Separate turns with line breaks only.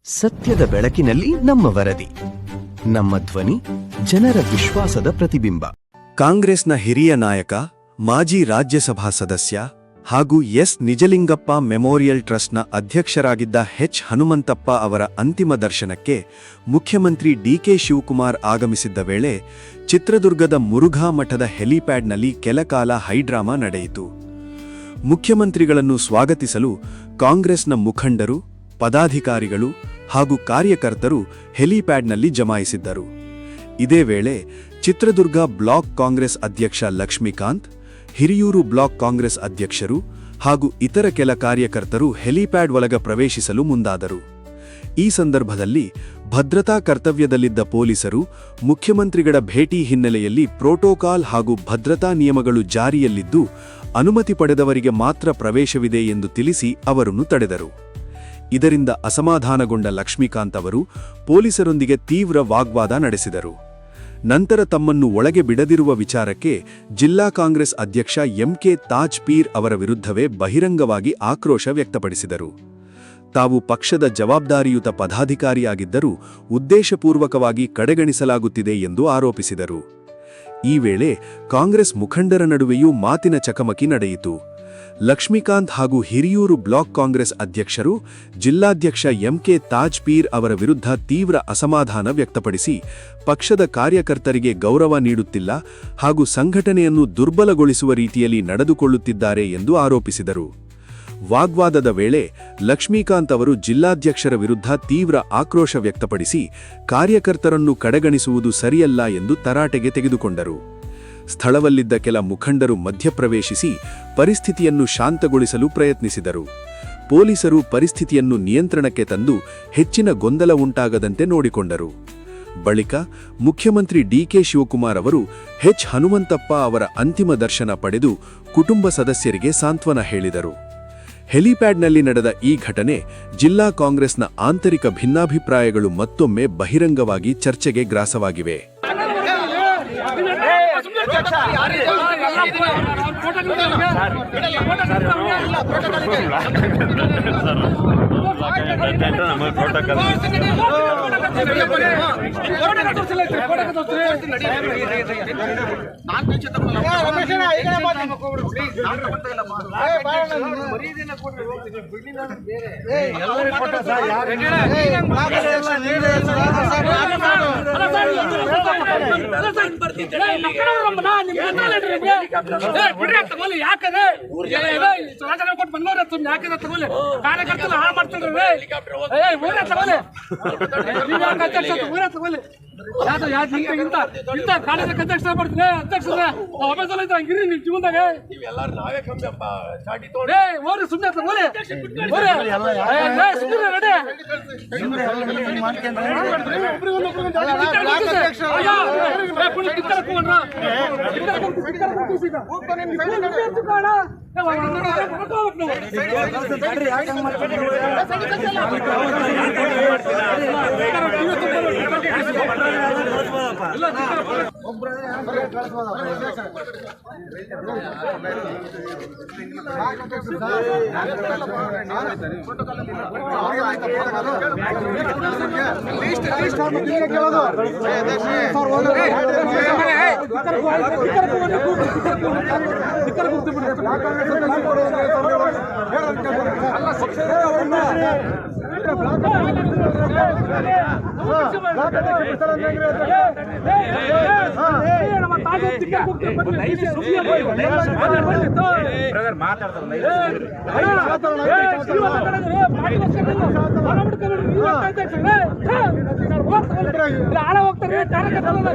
ಸತ್ಯದ ಬೆಳಕಿನಲ್ಲಿ ನಮ್ಮ ವರದಿ, ನಮ್ಮ ಧ್ವನಿ, ಜನರ ವಿಶ್ವಾಸದ ಪ್ರತಿಬಿಂಬ.
ಕಾಂಗ್ರೆಸ್ನ ಹಿರಿಯ ನಾಯಕ, ಮಾಜಿ ರಾಜ್ಯಸಭಾ ಸದಸ್ಯ ಹಾಗೂ ಎಸ್ ನಿಜಲಿಂಗಪ್ಪ ಮೆಮೋರಿಯಲ್ ಟ್ರಸ್ಟ್ನ ಅಧ್ಯಕ್ಷರಾಗಿದ್ದ ಎಚ್ ಹನುಮಂತಪ್ಪ ಅವರ ಅಂತಿಮ ದರ್ಶನಕ್ಕೆ ಮುಖ್ಯಮಂತ್ರಿ ಡಿಕೆ ಶಿವಕುಮಾರ್ ಆಗಮಿಸಿದ್ದ ವೇಳೆ ಚಿತ್ರದುರ್ಗದ ಮುರುಘಾ ಮಠದ ಹೆಲಿಪ್ಯಾಡ್ನಲ್ಲಿ ಕೆಲಕಾಲ ಹೈಡ್ರಾಮಾ ನಡೆಯಿತು. ಮುಖ್ಯಮಂತ್ರಿಗಳನ್ನು ಸ್ವಾಗತಿಸಲು ಕಾಂಗ್ರೆಸ್ನ ಮುಖಂಡರು, ಪದಾಧಿಕಾರಿಗಳು ಹಾಗೂ ಕಾರ್ಯಕರ್ತರು ಹೆಲಿಪ್ಯಾಡ್ನಲ್ಲಿ ಜಮಾಯಿಸಿದ್ದರು. ಇದೇ ವೇಳೆ ಚಿತ್ರದುರ್ಗ ಬ್ಲಾಕ್ ಕಾಂಗ್ರೆಸ್ ಅಧ್ಯಕ್ಷ ಲಕ್ಷ್ಮೀಕಾಂತ್, ಹಿರಿಯೂರು ಬ್ಲಾಕ್ ಕಾಂಗ್ರೆಸ್ ಅಧ್ಯಕ್ಷರು ಹಾಗೂ ಇತರ ಕೆಲ ಕಾರ್ಯಕರ್ತರು ಹೆಲಿಪ್ಯಾಡ್ ಒಳಗ ಪ್ರವೇಶಿಸಲು ಮುಂದಾದರು. ಈ ಸಂದರ್ಭದಲ್ಲಿ ಭದ್ರತಾ ಕರ್ತವ್ಯದಲ್ಲಿದ್ದ ಪೊಲೀಸರು ಮುಖ್ಯಮಂತ್ರಿಗಳ ಭೇಟಿ ಹಿನ್ನೆಲೆಯಲ್ಲಿ ಪ್ರೋಟೋಕಾಲ್ ಹಾಗೂ ಭದ್ರತಾ ನಿಯಮಗಳು ಜಾರಿಯಲ್ಲಿದ್ದು ಅನುಮತಿ ಪಡೆದವರಿಗೆ ಮಾತ್ರ ಪ್ರವೇಶವಿದೆ ಎಂದು ತಿಳಿಸಿ ಅವರನ್ನು ತಡೆದರು. ಇದರಿಂದ ಅಸಮಾಧಾನಗೊಂಡ ಲಕ್ಷ್ಮೀಕಾಂತ್ ಅವರು ಪೊಲೀಸರೊಂದಿಗೆ ತೀವ್ರ ವಾಗ್ವಾದ ನಡೆಸಿದರು. ನಂತರ ತಮ್ಮನ್ನು ಒಳಗೆ ಬಿಡದಿರುವ ವಿಚಾರಕ್ಕೆ ಜಿಲ್ಲಾ ಕಾಂಗ್ರೆಸ್ ಅಧ್ಯಕ್ಷ ಎಂಕೆ ತಾಜ್ ಪೀರ್ ಅವರ ವಿರುದ್ಧವೇ ಬಹಿರಂಗವಾಗಿ ಆಕ್ರೋಶ ವ್ಯಕ್ತಪಡಿಸಿದರು. ತಾವು ಪಕ್ಷದ ಜವಾಬ್ದಾರಿಯುತ ಪದಾಧಿಕಾರಿಯಾಗಿದ್ದರೂ ಉದ್ದೇಶಪೂರ್ವಕವಾಗಿ ಕಡೆಗಣಿಸಲಾಗುತ್ತಿದೆ ಎಂದು ಆರೋಪಿಸಿದರು. ಈ ವೇಳೆ ಕಾಂಗ್ರೆಸ್ ಮುಖಂಡರ ನಡುವೆಯೂ ಮಾತಿನ ಚಕಮಕಿ ನಡೆಯಿತು. ಲಕ್ಷ್ಮೀಕಾಂತ್ ಹಾಗೂ ಹಿರಿಯೂರು ಬ್ಲಾಕ್ ಕಾಂಗ್ರೆಸ್ ಅಧ್ಯಕ್ಷರು ಜಿಲ್ಲಾಧ್ಯಕ್ಷ ಎಂಕೆ ತಾಜ್ ಪೀರ್ ಅವರ ವಿರುದ್ಧ ತೀವ್ರ ಅಸಮಾಧಾನ ವ್ಯಕ್ತಪಡಿಸಿ ಪಕ್ಷದ ಕಾರ್ಯಕರ್ತರಿಗೆ ಗೌರವ ನೀಡುತ್ತಿಲ್ಲ ಹಾಗೂ ಸಂಘಟನೆಯನ್ನು ದುರ್ಬಲಗೊಳಿಸುವ ರೀತಿಯಲ್ಲಿ ನಡೆದುಕೊಳ್ಳುತ್ತಿದ್ದಾರೆ ಎಂದು ಆರೋಪಿಸಿದರು. ವಾಗ್ವಾದದ ವೇಳೆ ಲಕ್ಷ್ಮೀಕಾಂತ್ ಅವರು ಜಿಲ್ಲಾಧ್ಯಕ್ಷರ ವಿರುದ್ಧ ತೀವ್ರ ಆಕ್ರೋಶ ವ್ಯಕ್ತಪಡಿಸಿ ಕಾರ್ಯಕರ್ತರನ್ನು ಕಡೆಗಣಿಸುವುದು ಸರಿಯಲ್ಲ ಎಂದು ತರಾಟೆಗೆ ತೆಗೆದುಕೊಂಡರು. ಸ್ಥಳದಲ್ಲಿದ್ದ ಕೆಲ ಮುಖಂಡರು ಮಧ್ಯಪ್ರವೇಶಿಸಿ ಪರಿಸ್ಥಿತಿಯನ್ನು ಶಾಂತಗೊಳಿಸಲು ಪ್ರಯತ್ನಿಸಿದರು. ಪೊಲೀಸರು ಪರಿಸ್ಥಿತಿಯನ್ನು ನಿಯಂತ್ರಣಕ್ಕೆ ತಂದು ಹೆಚ್ಚಿನ ಗೊಂದಲ ಉಂಟಾಗದಂತೆ ನೋಡಿಕೊಂಡರು. ಬಳಿಕ ಮುಖ್ಯಮಂತ್ರಿ ಡಿಕೆ ಶಿವಕುಮಾರ್ ಅವರು ಎಚ್ ಹನುಮಂತಪ್ಪ ಅವರ ಅಂತಿಮ ದರ್ಶನ ಪಡೆದು ಕುಟುಂಬ ಸದಸ್ಯರಿಗೆ ಸಾಂತ್ವನ ಹೇಳಿದರು. ಹೆಲಿಪ್ಯಾಡ್ನಲ್ಲಿ ನಡೆದ ಈ ಘಟನೆ ಜಿಲ್ಲಾ ಕಾಂಗ್ರೆಸ್ನ ಆಂತರಿಕ ಭಿನ್ನಾಭಿಪ್ರಾಯಗಳು ಮತ್ತೊಮ್ಮೆ ಬಹಿರಂಗವಾಗಿ ಚರ್ಚೆಗೆ ಗ್ರಾಸವಾಗಿವೆ.
ಕಾರ್ಯಕರ್ತರು ಹಾಳು ಮಾಡ್ತಾರೆ. ಅಧ್ಯಕ್ಷ ಮಾಡ್ತೀನಿ ಅಧ್ಯಕ್ಷ ಹಂಗಿರಿ ನಿಮ್ ಜೀವನದಾಗ ಓರಿ ಸುಮ್ಮನೆ ಹಾಳ ಹೋಗ್ತಾರೆ ಸ್ವಲ್ಪ